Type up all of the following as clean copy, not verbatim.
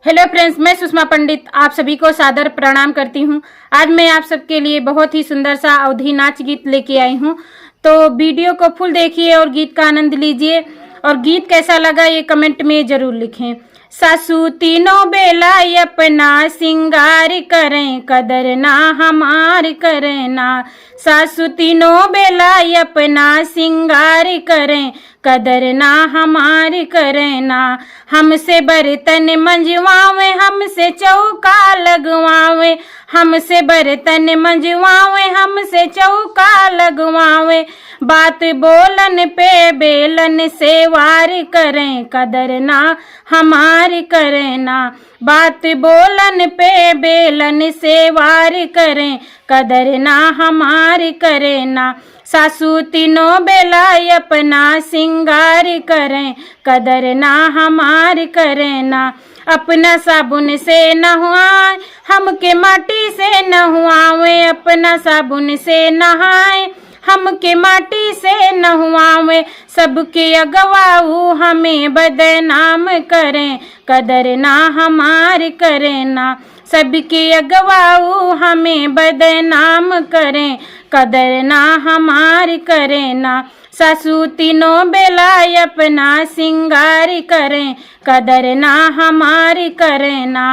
Hello friends, मैं सुषमा पंडित आप सभी को सादर प्रणाम करती हूं। आज मैं आप सबके लिए बहुत ही सुंदर सा अवधी नाच गीत लेके आई हूं। तो वीडियो को फुल देखिए और गीत का आनंद लीजिए। और गीत कैसा लगा ये कमेंट में जरूर लिखें। सासू तीनों बेला अपना सिंगार करें, कदर ना हमार करें ना। सासू तीनों बेला अपना सिंगार करें, कदर ना हमार करें ना। हमसे बर्तन मंजवावे, हमसे चौका लगवावे, हमसे बर्तन मंजवावे, हमसे चौका लगवावे। बात बोलन पे बेलन से वार करें, कदर ना हमार करें ना। बात बोलन पे बेलन से वार करें, कदर ना हमार करें ना। सासू तीनों बेला अपना सिंगार करें, कदर ना हमार करें ना। अपना साबुन से नहवाए, हमके माटी से नहवावे, अपना साबुन से नहाए, हमके माटी से नहवावे। सबके अगवाऊ हमें बदनाम करें, कदर ना हमार करें ना। सबके अगवाऊ हमें बदनाम करें, कदर ना हमार करें ना। सासू तीनों बेला अपना सिंगार करें, कदर ना हमार करें ना।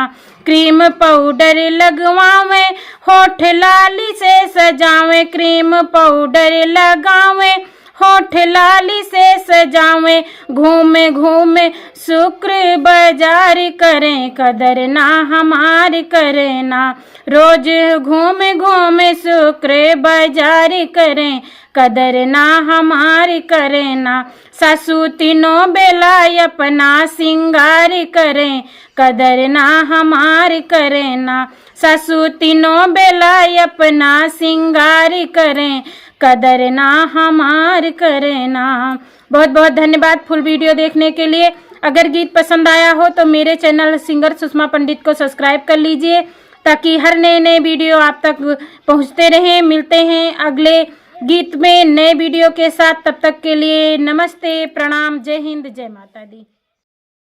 क्रीम पाउडर लगवावे, होठ लाली से सजावे, क्रीम पाउडर लगावे, होठ लाली से सजावे। घूमे घूमे शुक्र बाजार करें, कदर ना हमार करें ना। रोज घूमे घूमे शुक्र बाजार करें, कदर ना हमार करें ना। सासू तीनों बेला अपना सिंगार करें, कदर ना हमार करें ना। सासू तीनों बेला अपना सिंगार करें, कदर ना हमार करें ना। बहुत बहुत धन्यवाद फुल वीडियो देखने के लिए। अगर गीत पसंद आया हो तो मेरे चैनल सिंगर सुषमा पंडित को सब्सक्राइब कर लीजिए, ताकि हर नए नए वीडियो आप तक पहुंचते रहें। मिलते हैं अगले गीत में नए वीडियो के साथ। तब तक के लिए नमस्ते, प्रणाम, जय हिंद, जय माता दी।